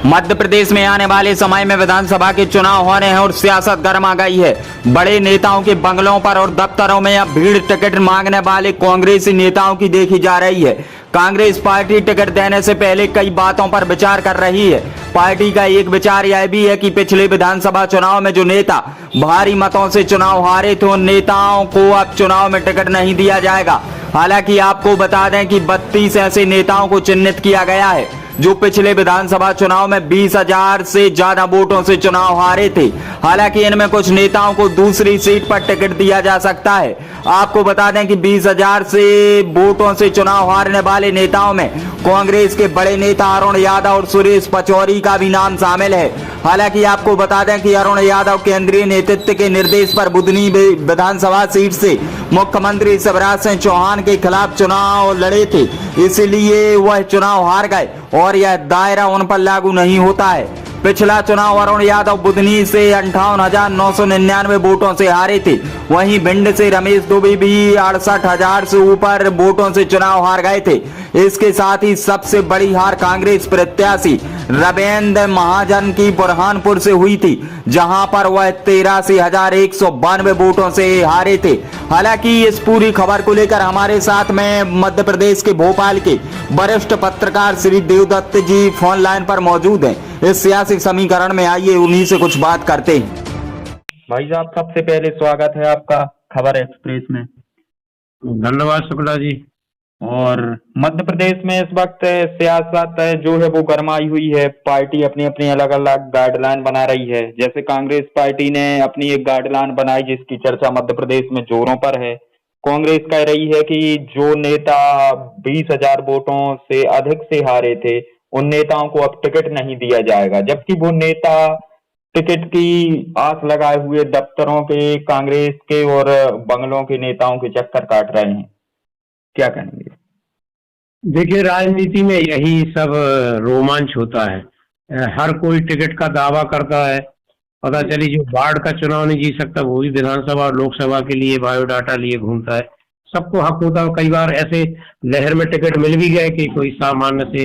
मध्य प्रदेश में आने वाले समय में विधानसभा के चुनाव होने हैं और सियासत गर्मा गई है। बड़े नेताओं के बंगलों पर और दफ्तरों में अब भीड़ टिकट मांगने वाले कांग्रेसी नेताओं की देखी जा रही है। कांग्रेस पार्टी टिकट देने से पहले कई बातों पर विचार कर रही है। पार्टी का एक विचार यह भी है कि पिछले विधानसभा चुनाव में जो नेता भारी मतों से चुनाव हारे थे उन नेताओं को अब चुनाव में टिकट नहीं दिया जाएगा। हालांकि आपको बता दें कि 32 ऐसे नेताओं को चिन्हित किया गया है जो पिछले विधानसभा चुनाव में 20,000 से ज्यादा वोटों से चुनाव हारे थे। हालांकि इनमें कुछ नेताओं को दूसरी सीट पर टिकट दिया जा सकता है। आपको बता दें कि 20,000 से वोटों से चुनाव हारने वाले नेताओं में कांग्रेस के बड़े नेता अरुण यादव और सुरेश पचौरी का भी नाम शामिल है। हालांकि आपको बता दें कि अरुण यादव केंद्रीय नेतृत्व के निर्देश पर बुधनी विधानसभा सीट से मुख्यमंत्री शिवराज सिंह चौहान के खिलाफ चुनाव लड़े थे, इसलिए वह चुनाव हार गए और यह दायरा उन पर लागू नहीं होता है। पिछला चुनाव अरुण यादव बुधनी से 58,999 वोटों से हारे थे। वहीं भिंड से रमेश दुबे भी 68,000 से ऊपर वोटों से चुनाव हार गए थे। इसके साथ ही सबसे बड़ी हार कांग्रेस प्रत्याशी रविंद्र महाजन की बुरहानपुर से हुई थी, जहां पर वह 83,192 वोटों से हारे थे। हालांकि इस पूरी खबर को लेकर हमारे साथ में मध्य प्रदेश के भोपाल के वरिष्ठ पत्रकार श्री देवदत्त जी फोन लाइन पर मौजूद हैं। इस सियासी समीकरण में आइए उन्हीं से कुछ बात करते हैं। भाई साहब, सबसे पहले स्वागत है आपका खबर एक्सप्रेस में। धन्यवाद शुक्ला जी। और मध्य प्रदेश में इस वक्त सियासत जो है वो गरमाई हुई है। पार्टी अपनी अपनी अलग अलग गाइडलाइन बना रही है। जैसे कांग्रेस पार्टी ने अपनी एक गाइडलाइन बनाई जिसकी चर्चा मध्य प्रदेश में जोरों पर है। कांग्रेस कह रही है कि जो नेता 20,000 वोटों से अधिक से हारे थे उन नेताओं को अब टिकट नहीं दिया जाएगा, जबकि वो नेता टिकट की आस लगाए हुए दफ्तरों के, कांग्रेस के और बंगलों के नेताओं के चक्कर काट रहे हैं। क्या कहेंगे? देखिए, राजनीति में यही सब रोमांच होता है। हर कोई टिकट का दावा करता है। पता चली जो वार्ड का चुनाव नहीं जीत सकता वो भी विधानसभा और लोकसभा के लिए बायोडाटा लिए घूमता है। सबको हक होता है। कई बार ऐसे लहर में टिकट मिल भी गए कि कोई सामान्य से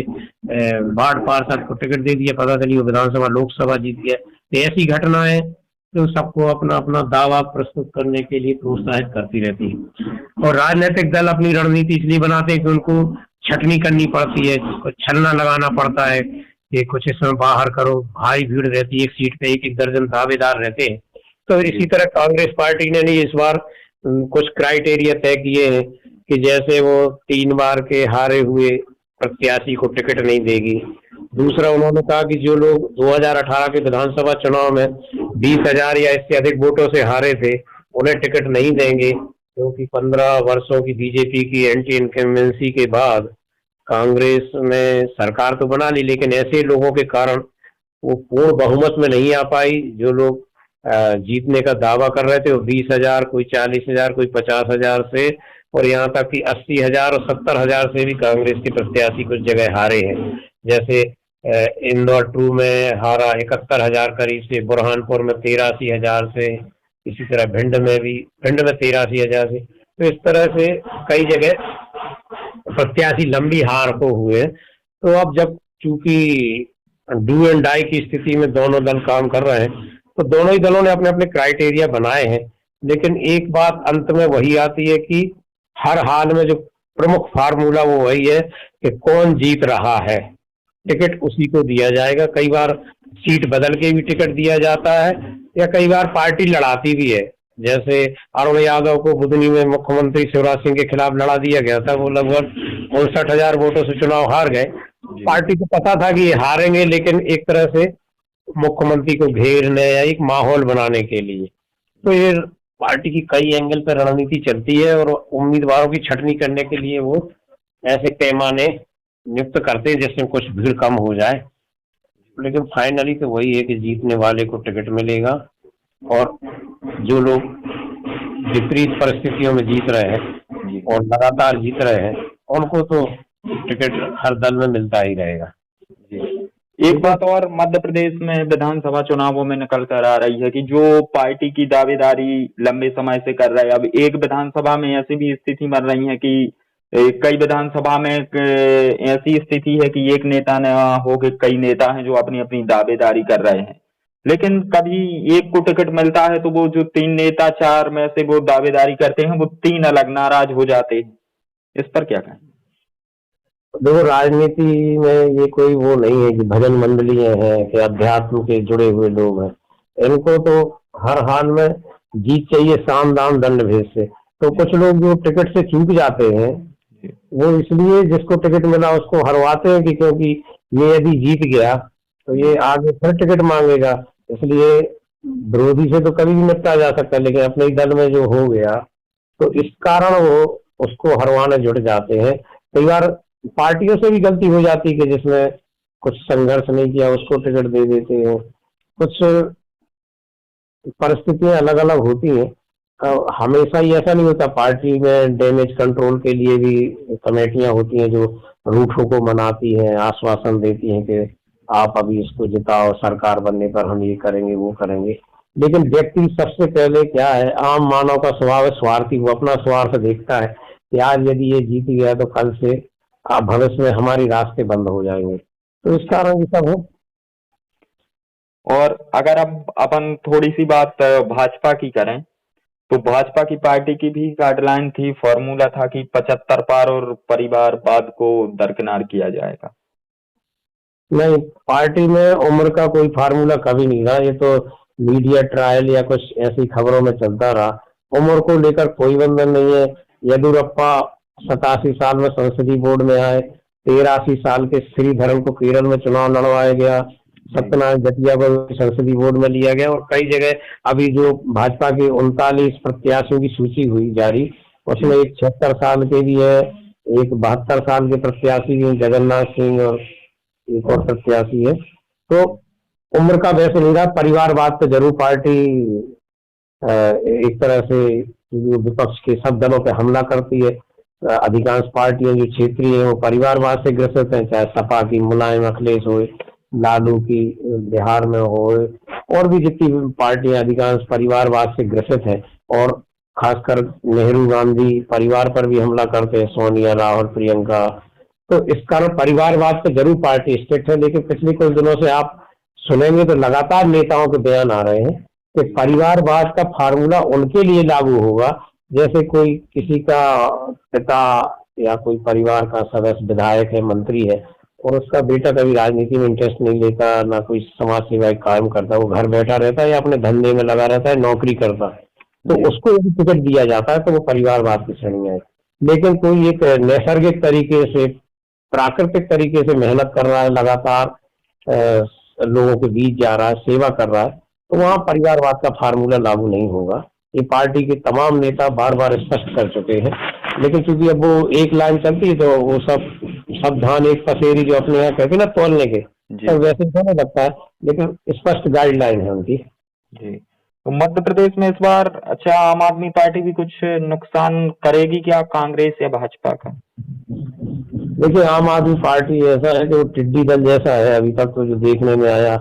वार्ड पार्षद को टिकट दे दिया, पता चली वो विधानसभा लोकसभा जीत गया। तो ऐसी घटनाएं तो सबको अपना अपना दावा प्रस्तुत करने के लिए प्रोत्साहित करती रहती है। और राजनीतिक दल अपनी रणनीति इसलिए बनाते हैं कि उनको छटनी करनी पड़ती है, छलना लगाना पड़ता है कि कुछ इसमें बाहर करो। भारी भीड़ रहती है, एक सीट पे एक एक दर्जन दावेदार रहते हैं। तो इसी तरह कांग्रेस पार्टी ने नहीं इस बार कुछ क्राइटेरिया तय किए हैं कि जैसे वो 3 बार के हारे हुए प्रत्याशी को टिकट नहीं देगी। दूसरा, उन्होंने कहा कि जो लोग 2018 के विधानसभा चुनाव में 20,000 या इससे अधिक वोटों से हारे थे उन्हें टिकट नहीं देंगे, क्योंकि 15 वर्षों की बीजेपी की एंटी इनकम्बेंसी के बाद कांग्रेस ने सरकार तो बना ली, लेकिन ऐसे लोगों के कारण वो पूर्ण बहुमत में नहीं आ पाई। जो लोग जीतने का दावा कर रहे थे वो 20,000, कोई 40,000, कोई 50,000 से, और यहाँ तक कि 80,000 और 70,000 से भी कांग्रेस के प्रत्याशी कुछ जगह हारे हैं। जैसे इंदौर 2 में हारा 71,000 करीब से, बुरहानपुर में 83,000 से, इसी तरह भिंड में 83,000 से। तो इस तरह से कई जगह प्रत्याशी लंबी हार को हुए। तो अब जब चूंकि डू एंड डाई की स्थिति में दोनों दल काम कर रहे हैं तो दोनों ही दलों ने अपने अपने क्राइटेरिया बनाए हैं। लेकिन एक बात अंत में वही आती है कि हर हाल में जो प्रमुख फार्मूला वो वही है कि कौन जीत रहा है, टिकट उसी को दिया जाएगा। कई बार सीट बदल के भी टिकट दिया जाता है या कई बार पार्टी लड़ाती भी है। जैसे अरुण यादव को बुधनी में मुख्यमंत्री शिवराज सिंह के खिलाफ लड़ा दिया गया था। वो लगभग 59,000 वोटों से चुनाव हार गए। पार्टी को पता था कि ये हारेंगे, लेकिन एक तरह से मुख्यमंत्री को घेरने या एक माहौल बनाने के लिए। तो ये पार्टी की कई एंगल पर रणनीति चलती है और उम्मीदवारों की छटनी करने के लिए वो ऐसे पैमाने नियुक्त करते हैं जिससे कुछ भीड़ कम हो जाए। लेकिन फाइनली तो वही है कि जीतने वाले को टिकट मिलेगा, और जो लोग विपरीत परिस्थितियों में जीत रहे हैं और लगातार जीत रहे हैं उनको तो टिकट हर दल में मिलता ही रहेगा। एक बात और मध्य प्रदेश में विधानसभा चुनावों में निकल कर आ रही है कि जो पार्टी की दावेदारी लंबे समय से कर रहे हैं, अब एक विधानसभा में ऐसी भी स्थिति बन रही है कि कई विधानसभा में ऐसी स्थिति है कि एक नेता ने हो के कई नेता हैं जो अपनी अपनी दावेदारी कर रहे हैं, लेकिन कभी एक को टिकट मिलता है तो वो जो 3 नेता 4 में से वो दावेदारी करते हैं, वो 3 अलग नाराज हो जाते हैं। इस पर क्या कहें? देखो, राजनीति में ये कोई वो नहीं है कि भजन मंडलियां हैं कि अध्यात्म के जुड़े हुए लोग हैं। इनको तो हर हाल में जीत चाहिए, साम दाम दंड भेद से। तो कुछ लोग जो टिकट से चूक जाते हैं वो इसलिए जिसको टिकट मिला उसको हरवाते हैं कि क्योंकि ये यदि जीत गया तो ये आगे फिर टिकट मांगेगा, इसलिए विरोधी से तो कभी भी निपटा जा सकता है, लेकिन अपने ही दल में जो हो गया तो इस कारण वो उसको हरवाने जुट जाते हैं। कई बार पार्टियों से भी गलती हो जाती है कि जिसमें कुछ संघर्ष नहीं किया उसको टिकट दे देते हैं। कुछ परिस्थितियां अलग अलग होती हैं। हमेशा ही ऐसा नहीं होता। पार्टी में डैमेज कंट्रोल के लिए भी कमेटियां होती हैं जो रूठों को मनाती हैं, आश्वासन देती हैं कि आप अभी इसको जिताओ, सरकार बनने पर हम ये करेंगे वो करेंगे। लेकिन व्यक्ति सबसे पहले क्या है, आम मानव का स्वभाव है स्वार्थी। वो अपना स्वार्थ देखता है कि आज यदि ये जीत गया तो कल से भविष्य में हमारी रास्ते बंद हो जाएंगे। तो इस कारण ये सब है। और अगर अब अपन थोड़ी सी बात भाजपा की करें तो भाजपा की पार्टी की भी गाइडलाइन थी, फॉर्मूला था कि 75 पार और परिवारवाद को दरकिनार किया जाएगा। नहीं, पार्टी में उम्र का कोई फार्मूला कभी नहीं रहा। ये तो मीडिया ट्रायल या कुछ ऐसी खबरों में चलता रहा। उम्र को लेकर कोई बंधन नहीं है। येदियुरप्पा 87 साल में संसदीय बोर्ड में आए, 83 साल के श्रीधरन को केरल में चुनाव लड़वाया गया, सत्यनारायण जटिया को संसदीय बोर्ड में लिया गया, और कई जगह अभी जो भाजपा के 39 प्रत्याशियों की सूची हुई जारी, उसमें एक 76 साल के भी है, एक 72 साल के प्रत्याशी भी, जगन्नाथ सिंह, और एक और प्रत्याशी है। तो उम्र का वैसे नहीं रहा। परिवारवाद पे जरूर पार्टी एक तरह से विपक्ष के सब दलों पे हमला करती है। अधिकांश पार्टियां जो क्षेत्रीय हैं वो परिवारवाद से ग्रसित हैं, चाहे सपा की मुलायम अखिलेश हो, लालू की बिहार में हो, और भी जितनी पार्टियां अधिकांश परिवारवाद से ग्रसित हैं। और खासकर नेहरू गांधी परिवार पर भी हमला करते हैं, सोनिया, राहुल, प्रियंका। तो इस कारण परिवारवाद पे जरूर पार्टी स्ट्रिक्ट है। लेकिन पिछले कुछ दिनों से आप सुनेंगे तो लगातार नेताओं के बयान आ रहे हैं कि परिवारवाद का फार्मूला उनके लिए लागू होगा जैसे कोई किसी का पिता या कोई परिवार का सदस्य विधायक है, मंत्री है, और उसका बेटा कभी राजनीति में इंटरेस्ट नहीं लेता, ना कोई समाज सेवा कायम करता, वो घर बैठा रहता है या अपने धंधे में लगा रहता है, नौकरी करता है, तो उसको यदि टिकट दिया जाता है तो वो परिवारवाद की श्रेणी है। लेकिन कोई एक नैसर्गिक तरीके से, प्राकृतिक तरीके से मेहनत कर रहा है, लगातार लोगों के बीच जा रहा है, सेवा कर रहा है, तो वहाँ परिवारवाद का फार्मूला लागू नहीं होगा। ये पार्टी के तमाम नेता बार बार स्पष्ट कर चुके हैं। लेकिन चूंकि अब वो एक लाइन चलती है तो वो सब धान एक पसेरी, जो अपने यहाँ कहते हैं ना तोलने के, तो वैसे होने लगता है। लेकिन स्पष्ट गाइडलाइन है उनकी। जी। तो मध्य प्रदेश में इस बार अच्छा आम आदमी पार्टी भी कुछ नुकसान करेगी क्या कांग्रेस या भाजपा का? देखिए, आम आदमी पार्टी ऐसा है कि वो टिड्डी दल जैसा है। अभी तक तो जो देखने में आया,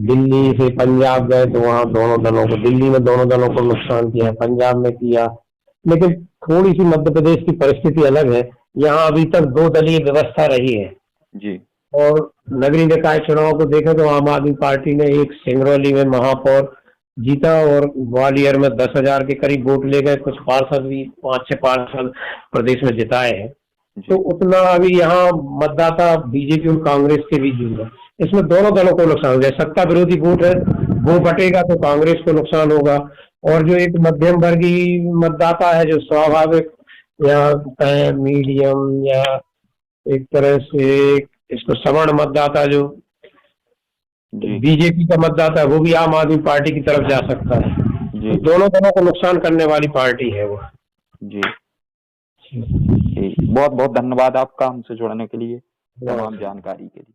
दिल्ली से पंजाब गए तो वहाँ दोनों दलों को, दिल्ली में दोनों दलों को नुकसान किया, पंजाब में किया। लेकिन थोड़ी सी मध्य प्रदेश की परिस्थिति अलग है। यहाँ अभी तक 2 दलीय व्यवस्था रही है जी। और नगरीय निकाय चुनाव को देखें तो आम आदमी पार्टी ने एक सिंगरौली में महापौर जीता और ग्वालियर में 10,000 के करीब वोट ले गए। कुछ पार्षद भी, 5-6 पार्षद प्रदेश में जिताए हैं। तो उतना अभी यहाँ मतदाता बीजेपी और कांग्रेस के बीच जुड़ा, इसमें दोनों दलों को नुकसान होगा। सत्ता विरोधी वोट है वो बटेगा तो कांग्रेस को नुकसान होगा, और जो एक मध्यम वर्गीय मतदाता है, जो स्वाभाविक या मीडियम या एक तरह से इसको सवर्ण मतदाता, जो बीजेपी का मतदाता है, वो भी आम आदमी पार्टी की तरफ जा सकता है। तो दोनों दलों को नुकसान करने वाली पार्टी है वो। जी। बहुत बहुत धन्यवाद आपका हमसे जुड़ने के लिए, तमाम जानकारी के लिए।